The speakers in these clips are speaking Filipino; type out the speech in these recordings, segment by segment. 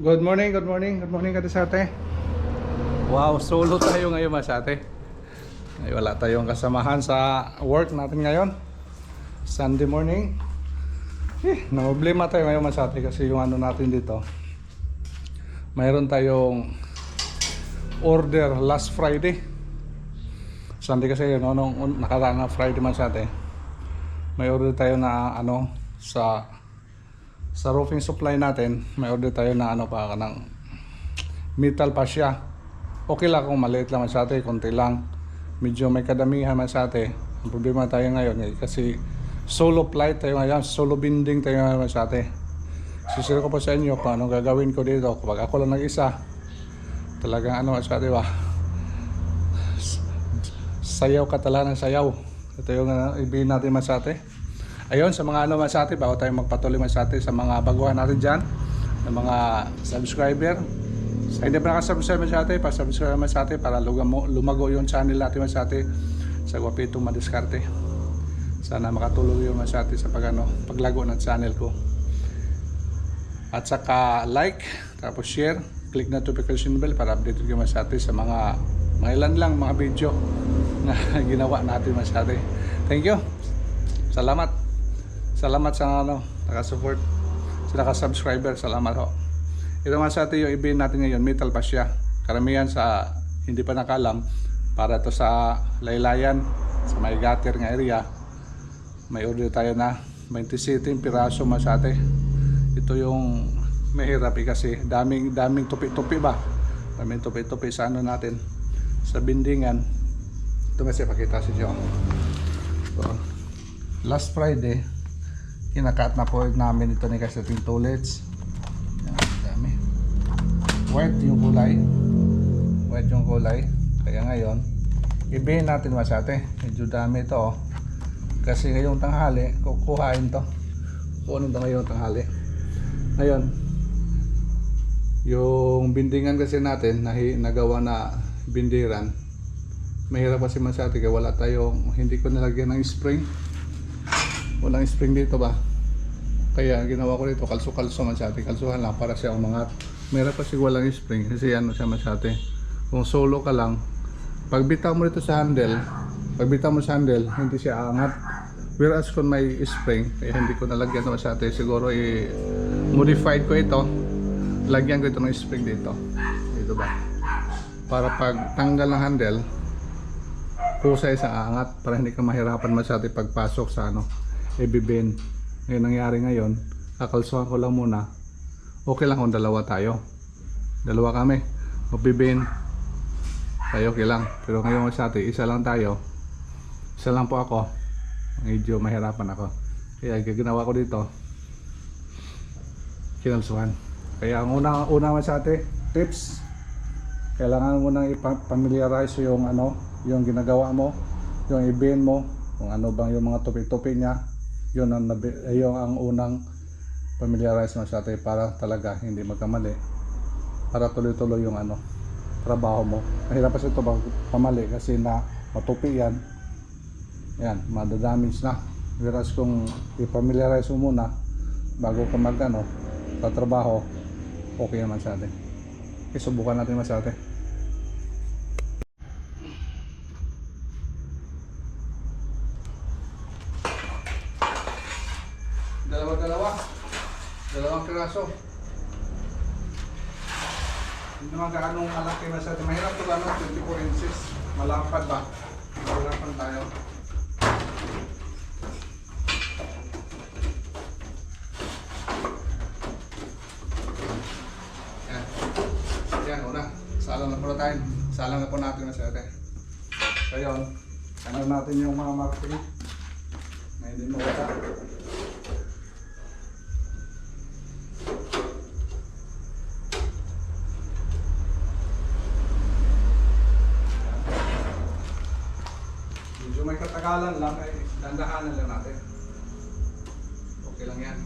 Good morning, good morning, good morning Kadisate. Wow, solo tayo ngayon Masate. Ay, wala tayong kasamahan sa work natin ngayon. Sunday morning. Problema tayo ngayon Masate kasi yung ano natin dito. Mayroon tayong order last Friday. Sunday kasi yun, nung nakaraan na Friday Masate. May order tayo na ano sa roofing supply natin, may order tayo na ano pa ng metal pa siya. Okay lang kung maliit lang Masate, konti lang. Medyo may kadamihan Masate. Ang problema tayo ngayon kasi solo ply tayo ngayon, solo binding tayo ngayon Masate. Sisira ko pa sa inyo kung anong gagawin ko dito kapag ako lang nag-isa. Talagang ano Masate ba? Sayaw ka talaga ng sayaw. Ito yung ibihin natin Masate. Ayun, sa mga ano Masate, bago tayo magpatuloy Masate sa mga baguhan natin dyan, ng mga subscriber. Sa hindi pa nakasubscribe Masate, pa-subscribe Masate para lumago yung channel natin Masate sa Guapitong Madiskarte. Sana makatulong yung Masate sa paglago ng channel ko. At saka like, tapos share, click na notification bell para updated kayo Masate sa mga ilan lang mga video na ginawa natin Masate. Thank you. Salamat. Salamat sa naka-support, sa naka-subscriber. Salamat ho. Ito Masate yung ibihin natin ngayon, metal pa siya. Karamihan sa hindi pa nakalam, para to sa laylayan, sa may gutter nga area. May order tayo na 27 piraso Masate. Ito yung mahirap kasi daming tupi-tupi ba? Daming tupi-tupi sa ano natin, sa bindingan. Ito kasi pakita sa inyo. So, last Friday kinakat na po namin ito ni kasi ating toilets. Yan, dami. White yung kulay. Kaya ngayon ibihin natin Masate. Medyo dami ito oh. Kasi ngayong tanghali kukuhain to. Kunin to ngayong tanghali. Ngayon yung bindingan kasi natin nagawa na bindiran. Mahirap kasi Masate kaya wala tayong, hindi ko nilagyan ng spring. Walang spring dito ba? Kaya ginawa ko dito kalso-kalso Masate. Kalsuhan lang para siya umangat. Meron kasi walang spring kasi ano siya Masate. Kung solo ka lang, pagbitaw mo dito sa handle, hindi siya aangat. Whereas kung may spring, kaya hindi ko nalagyan ito Masate. Siguro i-modified ko ito. Lagyan ko ito ng spring dito. Dito ba? Para pag tanggal ng handle, kusay sa aangat para hindi ka mahirapan Masate pagpasok sa ibibin. Ngayon nangyari ngayon, kakalsuhan ko lang muna. Okay lang kung dalawa tayo. Dalawa kami. Magbibin. Tayo okay lang. Pero ngayon Masate, isa lang tayo. Isa lang po ako. Medyo mahirapan ako. Kaya ginawa ko dito, kinalsuhan. Kaya ang una Masate, tips. Kailangan mo nang i-familiarize yung yung ginagawa mo, yung ibin mo, kung ano bang yung mga topic-topic niya. Yun ang unang familiarize Masate para talaga hindi magkamali, para tuloy-tuloy yung trabaho mo. Mahirap kasi ito pamali kasi na matupi yan, madadamage na. Whereas kung i-familiarize mo muna bago ka sa trabaho, okay naman Masate. Subukan natin Masate. Dalawang piraso. Hindi naman gaanong malaki Masate. Mahirap ito 24 inches. Malapad ba? Mahirapan tayo. Yan una. Salang na po tayo. Salang na po natin Masate. Ngayon, natin yung mga marking na hindi mo wala. May katagalan lang ay dandahanan lang natin. Okay lang yan.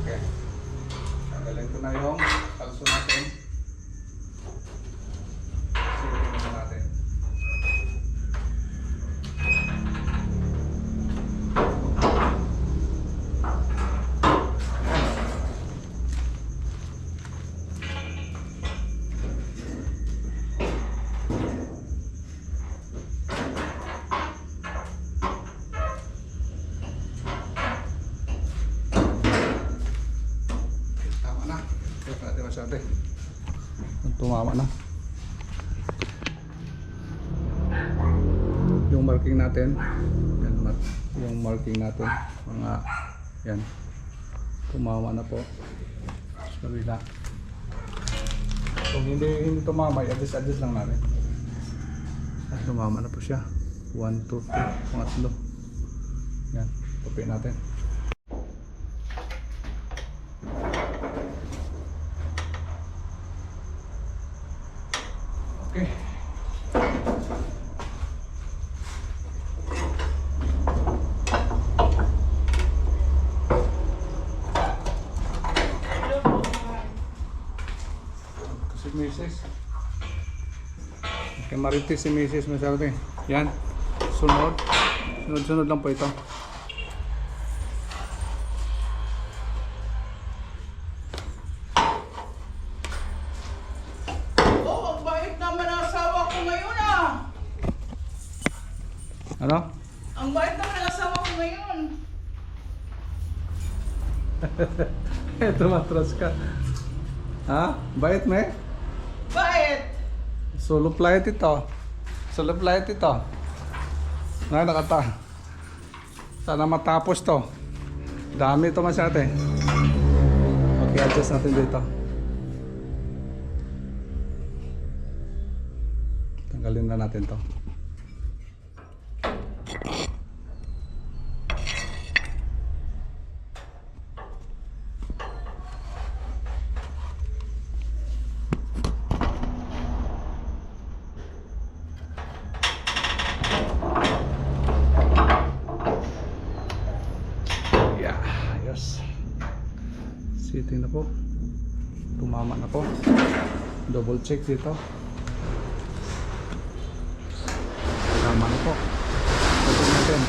Okay. Tanggalin ko na yung kalso natin. Silipin natin. tumama na. Yung marking natin, yan, yung marking natin, mga yan, tumama na po sa kabila. Kung hindi tumama, adjust lang natin. At tumama na po siya. 1, 2, 3, pangatlo. Yan, tupi natin. Okay. Si Mrs. Okay, marites si Mrs. masyado. Yan. Sunod lang po ito. Oh, ang bait naman ang asawa ko ngayon ah. Ano? Ang bait naman ang asawa ko ngayon. Tumatras ka. Ha? Bait me? Bait! Solo flight ito. Solo flight ito. Nakata. Sana matapos to. Dami ito masyate. Okay, adjust natin dito. Tanggalin na natin to. Sitting na po. Tumama na po. Double check dito. Tama na po. Ito natin.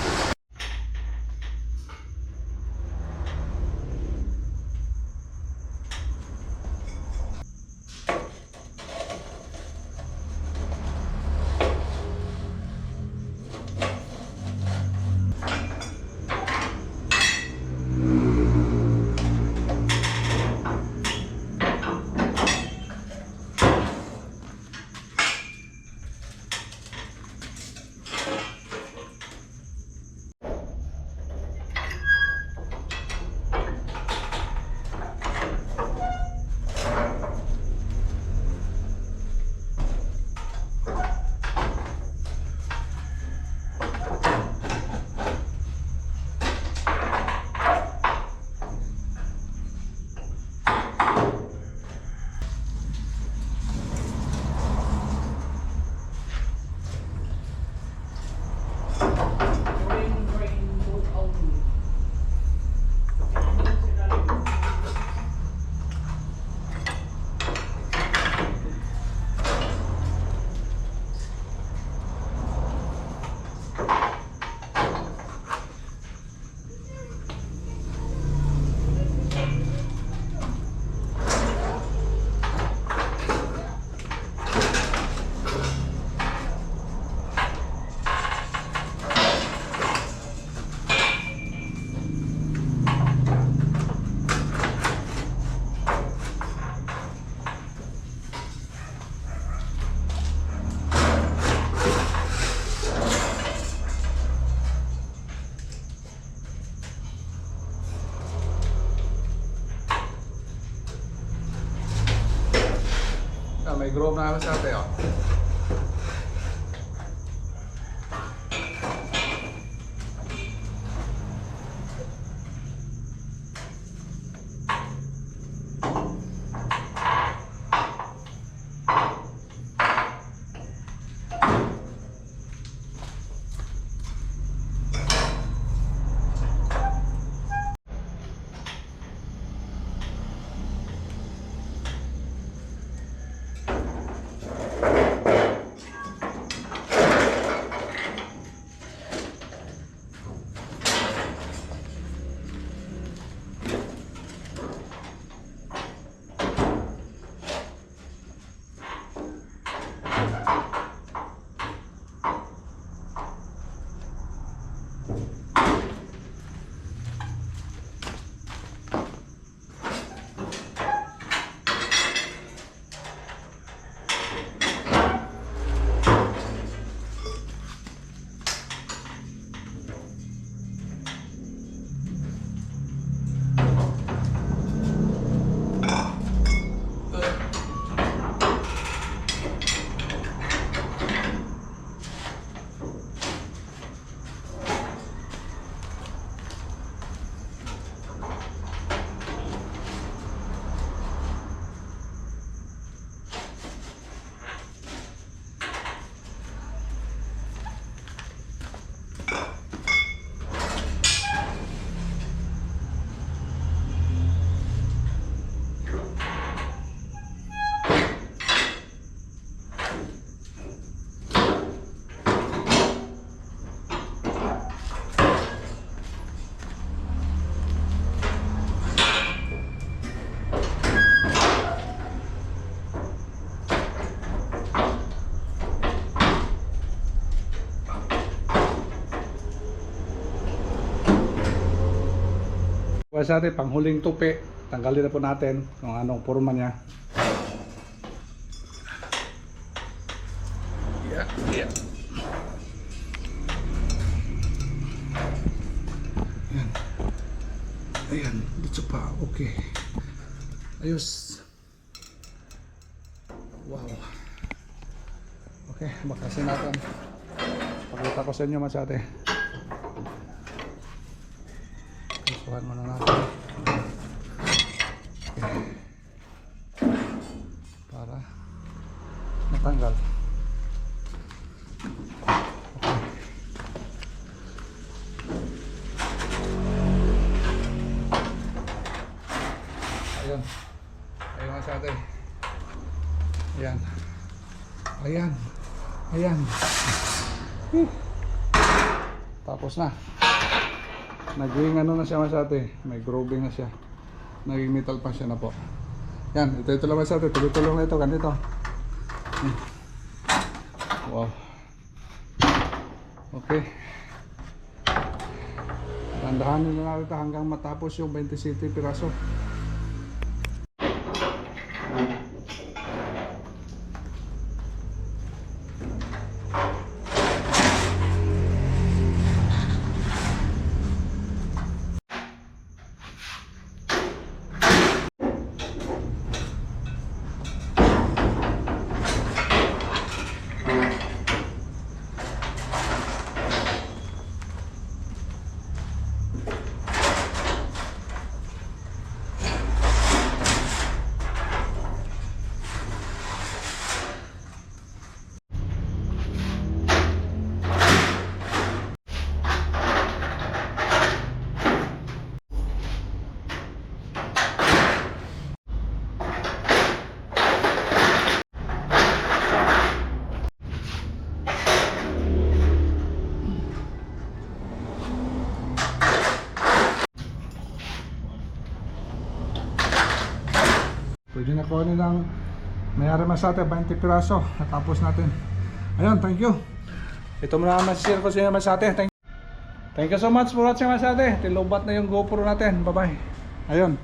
May groove na sa atin, oh. masate, panghuling tupi. Tanggalin na po natin kung anong forma niya. Yeah, yeah. Ayan. Ayan, dito pa. Okay. Ayos. Wow. Okay, bakasin natin. Pakita ko sa inyo masate. Kasuhan muna natin. Okay. Para matanggal. Okay. Ayun. Ayun masate. Ayan. Ayan. Ayan. Tapos na. Naging ano na siya masate. May grooving na siya. Naging metal pa siya na po. Yan. Ito lang masate. Tulong na ito. Ganito. Wow. Okay. Tandahanin na natin hanggang matapos yung 27 piraso. Pwede na kuha nilang mayari masate 20 piraso. Natapos natin. Ayun, thank you. Ito muna ang masishare ko sa inyo masate. Thank you so much for watching masate. Tilobat na yung GoPro natin. Bye bye. Ayun.